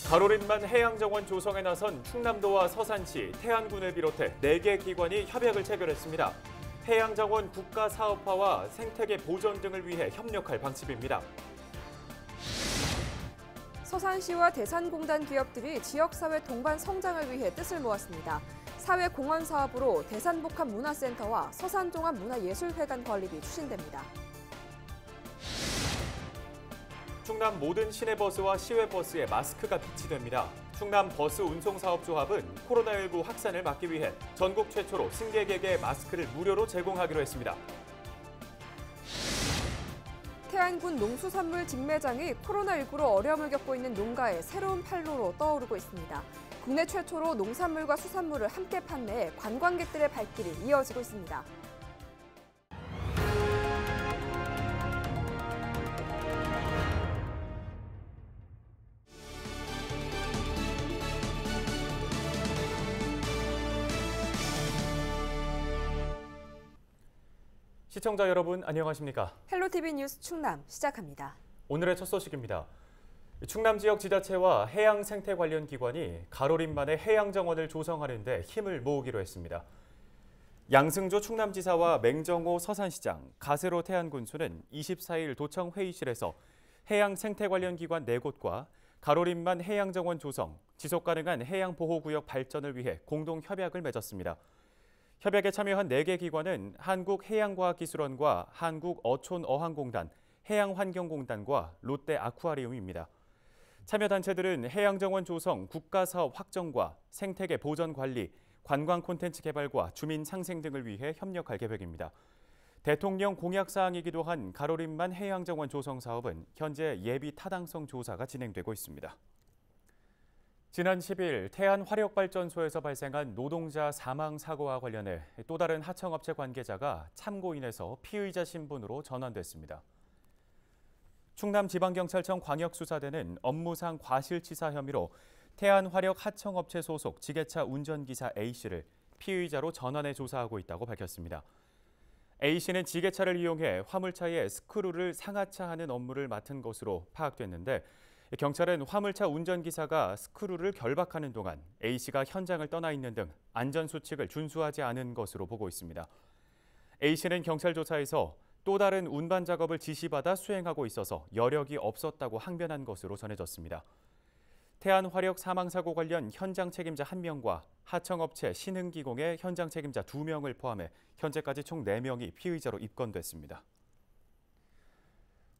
가로림만 해양정원 조성에 나선 충남도와 서산시, 태안군을 비롯해 4개 기관이 협약을 체결했습니다. 해양정원 국가사업화와 생태계 보전 등을 위해 협력할 방침입니다. 서산시와 대산공단 기업들이 지역사회 동반 성장을 위해 뜻을 모았습니다. 사회공헌 사업으로 대산복합문화센터와 서산종합문화예술회관 건립이 추진됩니다. 충남 모든 시내버스와 시외버스에 마스크가 비치됩니다. 충남 버스 운송사업조합은 코로나19 확산을 막기 위해 전국 최초로 승객에게 마스크를 무료로 제공하기로 했습니다. 태안군 농수산물 직매장이 코로나19로 어려움을 겪고 있는 농가의 새로운 판로로 떠오르고 있습니다. 국내 최초로 농산물과 수산물을 함께 판매해 관광객들의 발길이 이어지고 있습니다. 시청자 여러분 안녕하십니까? 헬로티비 뉴스 충남 시작합니다. 오늘의 첫 소식입니다. 충남 지역 지자체와 해양 생태 관련 기관이 가로림만의 해양정원을 조성하는 데 힘을 모으기로 했습니다. 양승조 충남지사와 맹정호 서산시장, 가세로 태안군수는 24일 도청 회의실에서 해양 생태 관련 기관 4곳과 가로림만 해양정원 조성, 지속가능한 해양보호구역 발전을 위해 공동 협약을 맺었습니다. 협약에 참여한 4개 기관은 한국해양과학기술원과 한국어촌어항공단, 해양환경공단과 롯데 아쿠아리움입니다. 참여단체들은 해양정원 조성, 국가사업 확정과 생태계 보전 관리, 관광 콘텐츠 개발과 주민 상생 등을 위해 협력할 계획입니다. 대통령 공약사항이기도 한 가로림만 해양정원 조성 사업은 현재 예비 타당성 조사가 진행되고 있습니다. 지난 10일 태안화력발전소에서 발생한 노동자 사망 사고와 관련해 또 다른 하청업체 관계자가 참고인에서 피의자 신분으로 전환됐습니다. 충남지방경찰청 광역수사대는 업무상 과실치사 혐의로 태안화력 하청업체 소속 지게차 운전기사 A씨를 피의자로 전환해 조사하고 있다고 밝혔습니다. A씨는 지게차를 이용해 화물차에 스크루를 상하차하는 업무를 맡은 것으로 파악됐는데 경찰은 화물차 운전기사가 스크루를 결박하는 동안 A씨가 현장을 떠나 있는 등 안전수칙을 준수하지 않은 것으로 보고 있습니다. A씨는 경찰 조사에서 또 다른 운반 작업을 지시받아 수행하고 있어서 여력이 없었다고 항변한 것으로 전해졌습니다. 태안화력 사망사고 관련 현장 책임자 1명과 하청업체 신흥기공의 현장 책임자 2명을 포함해 현재까지 총 4명이 피의자로 입건됐습니다.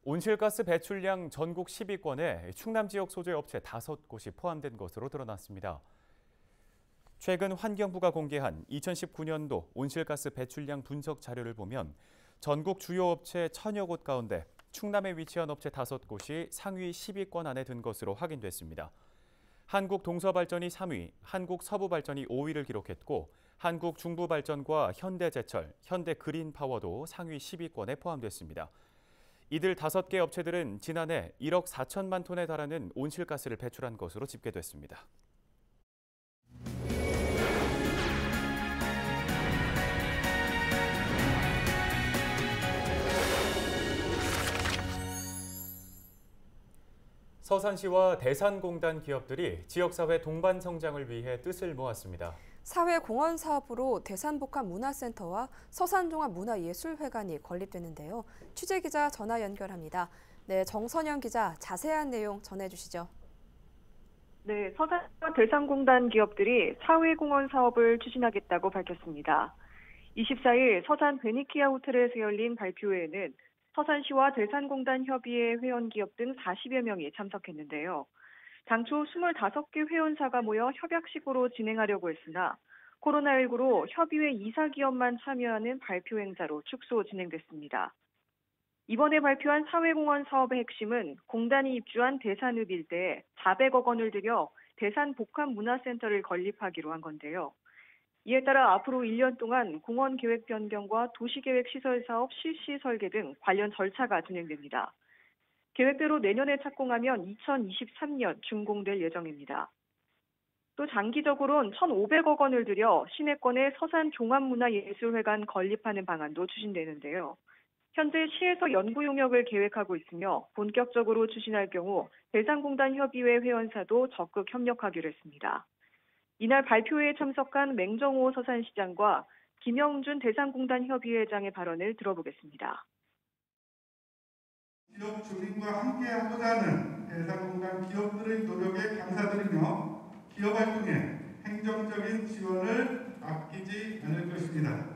온실가스 배출량 전국 10위권에 충남 지역 소재 업체 5곳이 포함된 것으로 드러났습니다. 최근 환경부가 공개한 2019년도 온실가스 배출량 분석 자료를 보면 전국 주요 업체 1000여 곳 가운데 충남에 위치한 업체 5곳이 상위 10위권 안에 든 것으로 확인됐습니다. 한국동서발전이 3위, 한국서부발전이 5위를 기록했고 한국중부발전과 현대제철, 현대그린파워도 상위 10위권에 포함됐습니다. 이들 5개 업체들은 지난해 1억 4천만 톤에 달하는 온실가스를 배출한 것으로 집계됐습니다. 서산시와 대산공단 기업들이 지역사회 동반 성장을 위해 뜻을 모았습니다. 사회공헌 사업으로 대산복합문화센터와 서산종합문화예술회관이 건립되는데요. 취재기자 전화 연결합니다. 네, 정선영 기자, 자세한 내용 전해주시죠. 네, 서산과 대산공단 기업들이 사회공헌 사업을 추진하겠다고 밝혔습니다. 24일 서산 베니키아 호텔에서 열린 발표회에는 서산시와 대산공단 협의회 회원기업 등 40여 명이 참석했는데요. 당초 25개 회원사가 모여 협약식으로 진행하려고 했으나 코로나19로 협의회 이사기업만 참여하는 발표 행사로 축소 진행됐습니다. 이번에 발표한 사회공헌 사업의 핵심은 공단이 입주한 대산읍 일대에 400억 원을 들여 대산복합문화센터를 건립하기로 한 건데요. 이에 따라 앞으로 1년 동안 공원 계획 변경과 도시계획 시설 사업 실시 설계 등 관련 절차가 진행됩니다. 계획대로 내년에 착공하면 2023년 준공될 예정입니다. 또 장기적으로는 1,500억 원을 들여 시내권에 서산 종합문화예술회관 건립하는 방안도 추진되는데요. 현재 시에서 연구 용역을 계획하고 있으며 본격적으로 추진할 경우 대상공단 협의회 회원사도 적극 협력하기로 했습니다. 이날 발표회에 참석한 맹정호 서산시장과 김영준 대상공단 협의회장의 발언을 들어보겠습니다. 지역 주민과 함께하고자 하는 대상공단 기업들의 노력에 감사드리며 기업 활동에 행정적인 지원을 아끼지 않을 것입니다.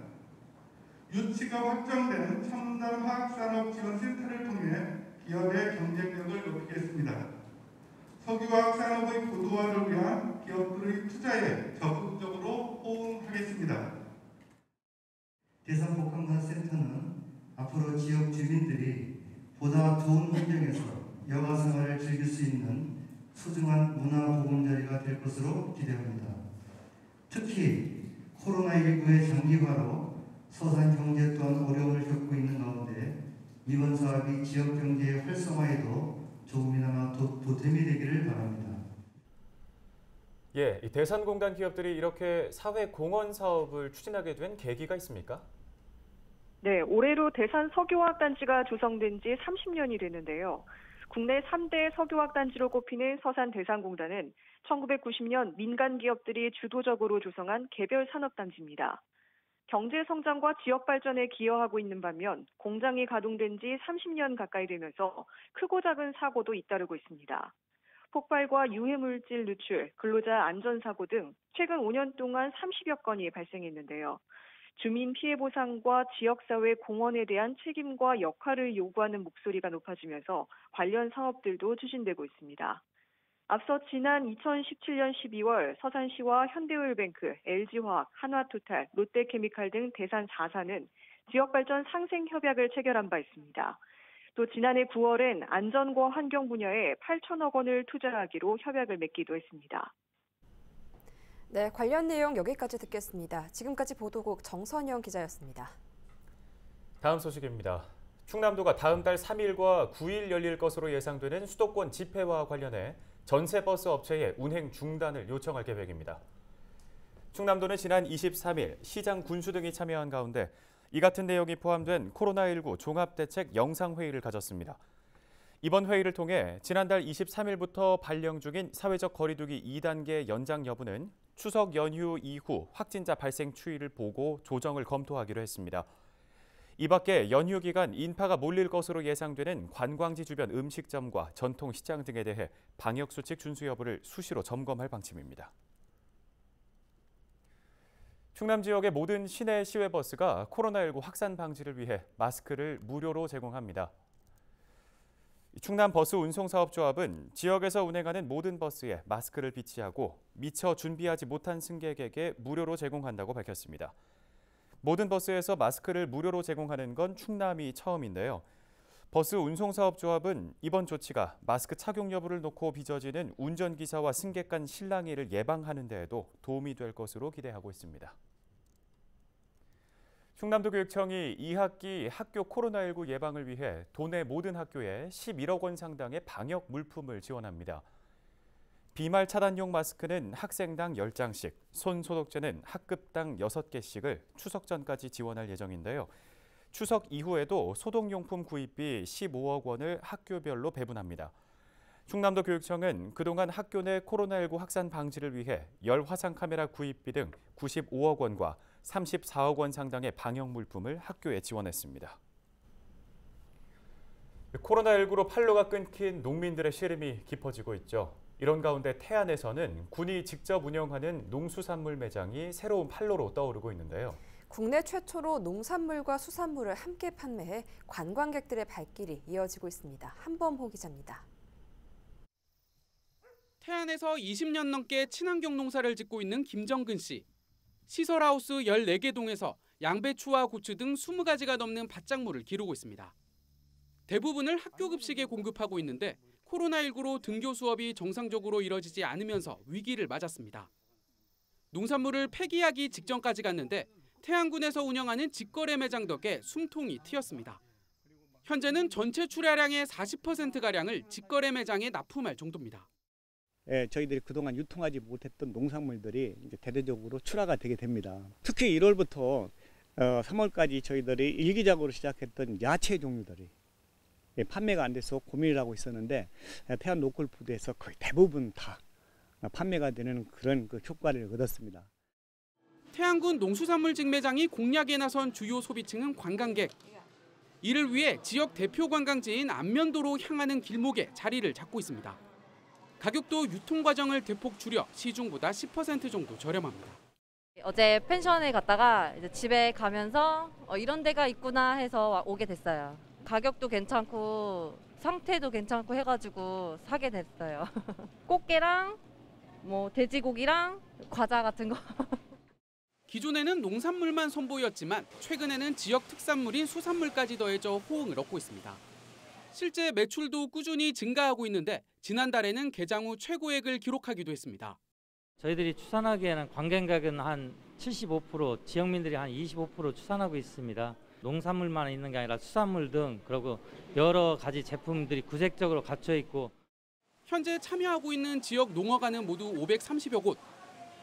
유치가 확정된 첨단화학산업지원센터를 통해 기업의 경쟁력을 높이겠습니다. 석유화학 산업의 고도화를 위한 기업들의 투자에 적극적으로 호응하겠습니다. 대상복합문화센터는 앞으로 지역 주민들이 보다 좋은 환경에서 여가 생활을 즐길 수 있는 소중한 문화 보금자리가 될 것으로 기대합니다. 특히 코로나19의 장기화로 서산 경제 또한 어려움을 겪고 있는 가운데 이번 사업이 지역 경제의 활성화에도 조금이나마 보탬이 되기를 바랍니다. 이 대산공단 기업들이 이렇게 사회공헌 사업을 추진하게 된 계기가 있습니까? 네, 올해로 대산 석유화학단지가 조성된 지 30년이 되는데요. 국내 3대 석유화학단지로 꼽히는 서산 대산공단은 1990년 민간 기업들이 주도적으로 조성한 개별 산업단지입니다. 경제 성장과 지역 발전에 기여하고 있는 반면 공장이 가동된 지 30년 가까이 되면서 크고 작은 사고도 잇따르고 있습니다. 폭발과 유해물질 누출, 근로자 안전사고 등 최근 5년 동안 30여 건이 발생했는데요. 주민 피해 보상과 지역사회 공헌에 대한 책임과 역할을 요구하는 목소리가 높아지면서 관련 사업들도 추진되고 있습니다. 앞서 지난 2017년 12월 서산시와 현대오일뱅크, LG화학, 한화토탈, 롯데케미칼 등 대산 4사는 지역발전 상생협약을 체결한 바 있습니다. 또 지난해 9월엔 안전과 환경 분야에 8천억 원을 투자하기로 협약을 맺기도 했습니다. 네, 관련 내용 여기까지 듣겠습니다. 지금까지 보도국 정선영 기자였습니다. 다음 소식입니다. 충남도가 다음 달 3일과 9일 열릴 것으로 예상되는 수도권 집회와 관련해 전세버스 업체의 운행 중단을 요청할 계획입니다. 충남도는 지난 23일 시장 군수 등이 참여한 가운데 이 같은 내용이 포함된 코로나19 종합대책 영상회의를 가졌습니다. 이번 회의를 통해 지난달 23일부터 발령 중인 사회적 거리두기 2단계 연장 여부는 추석 연휴 이후 확진자 발생 추이를 보고 조정을 검토하기로 했습니다. 이 밖에 연휴 기간 인파가 몰릴 것으로 예상되는 관광지 주변 음식점과 전통시장 등에 대해 방역수칙 준수 여부를 수시로 점검할 방침입니다. 충남 지역의 모든 시내 시외버스가 코로나19 확산 방지를 위해 마스크를 무료로 제공합니다. 충남버스운송사업조합은 지역에서 운행하는 모든 버스에 마스크를 비치하고 미처 준비하지 못한 승객에게 무료로 제공한다고 밝혔습니다. 모든 버스에서 마스크를 무료로 제공하는 건 충남이 처음인데요. 버스운송사업조합은 이번 조치가 마스크 착용 여부를 놓고 빚어지는 운전기사와 승객 간 실랑이를 예방하는 데에도 도움이 될 것으로 기대하고 있습니다. 충남도교육청이 2학기 학교 코로나19 예방을 위해 도내 모든 학교에 11억 원 상당의 방역 물품을 지원합니다. 비말 차단용 마스크는 학생당 10장씩, 손 소독제는 학급당 6개씩을 추석 전까지 지원할 예정인데요. 추석 이후에도 소독용품 구입비 15억 원을 학교별로 배분합니다. 충남도 교육청은 그동안 학교 내 코로나19 확산 방지를 위해 열 화상 카메라 구입비 등 95억 원과 34억 원 상당의 방역 물품을 학교에 지원했습니다. 코로나19로 판로가 끊긴 농민들의 시름이 깊어지고 있죠. 이런 가운데 태안에서는 군이 직접 운영하는 농수산물 매장이 새로운 판로로 떠오르고 있는데요. 국내 최초로 농산물과 수산물을 함께 판매해 관광객들의 발길이 이어지고 있습니다. 한범호 기자입니다. 태안에서 20년 넘게 친환경 농사를 짓고 있는 김정근 씨. 시설하우스 14개 동에서 양배추와 고추 등 20가지가 넘는 밭작물을 기르고 있습니다. 대부분을 학교 급식에 공급하고 있는데 코로나19로 등교 수업이 정상적으로 이뤄지지 않으면서 위기를 맞았습니다. 농산물을 폐기하기 직전까지 갔는데 태안군에서 운영하는 직거래 매장 덕에 숨통이 트였습니다. 현재는 전체 출하량의 40%가량을 직거래 매장에 납품할 정도입니다. 저희들이 그동안 유통하지 못했던 농산물들이 이제 대대적으로 출하가 되게 됩니다. 특히 1월부터 3월까지 저희들이 일기적으로 시작했던 야채 종류들이 판매가 안 돼서 고민을 하고 있었는데 태안 로컬푸드에서 거의 대부분 다 판매가 되는 그런 효과를 얻었습니다. 태안군 농수산물 직매장이 공략에 나선 주요 소비층은 관광객. 이를 위해 지역 대표 관광지인 안면도로 향하는 길목에 자리를 잡고 있습니다. 가격도 유통 과정을 대폭 줄여 시중보다 10% 정도 저렴합니다. 어제 펜션에 갔다가 이제 집에 가면서 이런 데가 있구나 해서 오게 됐어요. 가격도 괜찮고 상태도 괜찮고 해가지고 사게 됐어요. 꽃게랑 뭐 돼지고기랑 과자 같은 거. 기존에는 농산물만 선보였지만 최근에는 지역 특산물인 수산물까지 더해져 호응을 얻고 있습니다. 실제 매출도 꾸준히 증가하고 있는데 지난달에는 개장 후 최고액을 기록하기도 했습니다. 저희들이 추산하기에는 관광객은 한 75%, 지역민들이 한 25% 추산하고 있습니다. 농산물만 있는 게 아니라 수산물 등 그리고 여러 가지 제품들이 구색적으로 갖춰 있고 현재 참여하고 있는 지역 농어가는 모두 530여 곳.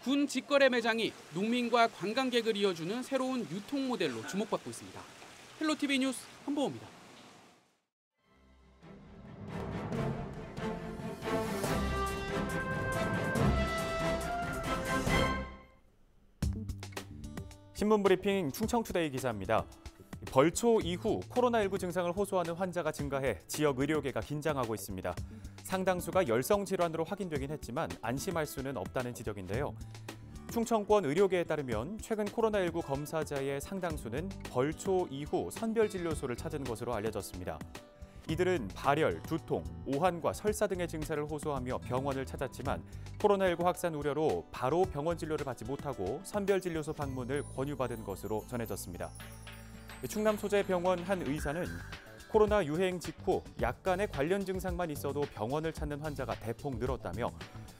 군 직거래 매장이 농민과 관광객을 이어주는 새로운 유통 모델로 주목받고 있습니다. 헬로티비 뉴스 한보호입니다. 신문브리핑 충청투데이 기자입니다. 벌초 이후 코로나19 증상을 호소하는 환자가 증가해 지역 의료계가 긴장하고 있습니다. 상당수가 열성 질환으로 확인되긴 했지만 안심할 수는 없다는 지적인데요. 충청권 의료계에 따르면 최근 코로나19 검사자의 상당수는 벌초 이후 선별진료소를 찾은 것으로 알려졌습니다. 이들은 발열, 두통, 오한과 설사 등의 증세를 호소하며 병원을 찾았지만 코로나19 확산 우려로 바로 병원 진료를 받지 못하고 선별진료소 방문을 권유받은 것으로 전해졌습니다. 충남 소재병원 한 의사는 코로나 유행 직후 약간의 관련 증상만 있어도 병원을 찾는 환자가 대폭 늘었다며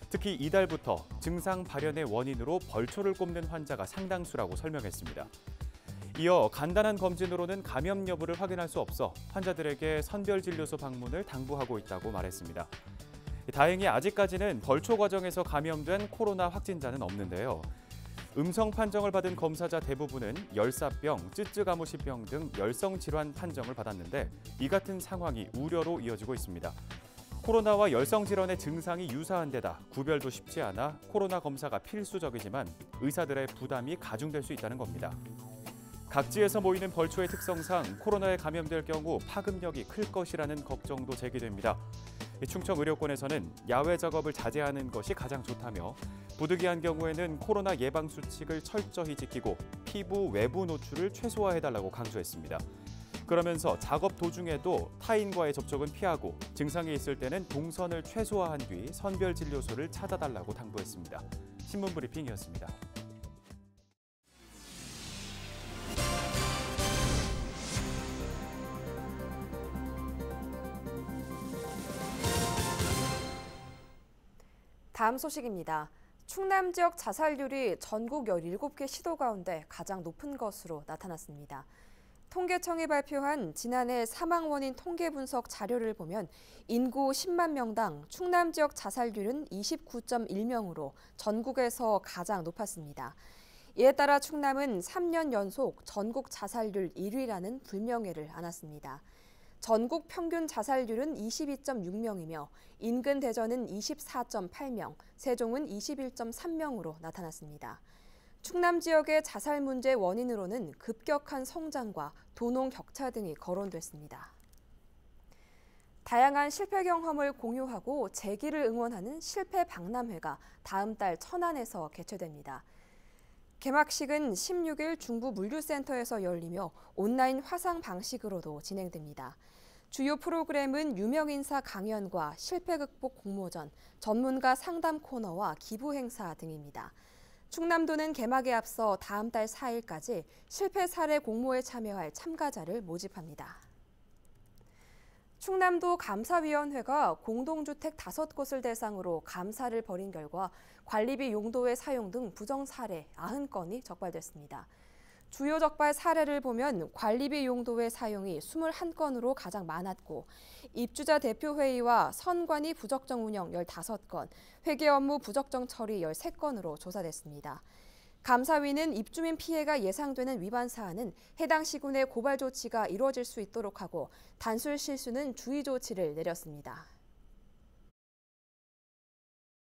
특히 이달부터 증상 발현의 원인으로 벌초를 꼽는 환자가 상당수라고 설명했습니다. 이어 간단한 검진으로는 감염 여부를 확인할 수 없어 환자들에게 선별진료소 방문을 당부하고 있다고 말했습니다. 다행히 아직까지는 벌초 과정에서 감염된 코로나 확진자는 없는데요. 음성 판정을 받은 검사자 대부분은 열사병, 쯔쯔가무시병 등 열성 질환 판정을 받았는데 이 같은 상황이 우려로 이어지고 있습니다. 코로나와 열성 질환의 증상이 유사한 데다 구별도 쉽지 않아 코로나 검사가 필수적이지만 의사들의 부담이 가중될 수 있다는 겁니다. 각지에서 모이는 벌초의 특성상 코로나에 감염될 경우 파급력이 클 것이라는 걱정도 제기됩니다. 충청 의료권에서는 야외 작업을 자제하는 것이 가장 좋다며 부득이한 경우에는 코로나 예방 수칙을 철저히 지키고 피부 외부 노출을 최소화해달라고 강조했습니다. 그러면서 작업 도중에도 타인과의 접촉은 피하고 증상이 있을 때는 동선을 최소화한 뒤 선별진료소를 찾아달라고 당부했습니다. 신문브리핑이었습니다. 다음 소식입니다. 충남 지역 자살률이 전국 17개 시도 가운데 가장 높은 것으로 나타났습니다. 통계청이 발표한 지난해 사망 원인 통계 분석 자료를 보면 인구 10만 명당 충남 지역 자살률은 29.1명으로 전국에서 가장 높았습니다. 이에 따라 충남은 3년 연속 전국 자살률 1위라는 불명예를 안았습니다. 전국 평균 자살률은 22.6명이며 인근 대전은 24.8명, 세종은 21.3명으로 나타났습니다. 충남 지역의 자살 문제 원인으로는 급격한 성장과 도농 격차 등이 거론됐습니다. 다양한 실패 경험을 공유하고 재기를 응원하는 실패 박람회가 다음 달 천안에서 개최됩니다. 개막식은 16일 중부 물류센터에서 열리며 온라인 화상 방식으로도 진행됩니다. 주요 프로그램은 유명인사 강연과 실패 극복 공모전, 전문가 상담 코너와 기부 행사 등입니다. 충남도는 개막에 앞서 다음 달 4일까지 실패 사례 공모에 참여할 참가자를 모집합니다. 충남도 감사위원회가 공동주택 5곳을 대상으로 감사를 벌인 결과 관리비 용도의 사용 등 부정 사례 90건이 적발됐습니다. 주요 적발 사례를 보면 관리비 용도의 사용이 21건으로 가장 많았고 입주자 대표회의와 선관위 부적정 운영 15건, 회계 업무 부적정 처리 13건으로 조사됐습니다. 감사위는 입주민 피해가 예상되는 위반 사안은 해당 시군의 고발 조치가 이루어질 수 있도록 하고 단술 실수는 주의 조치를 내렸습니다.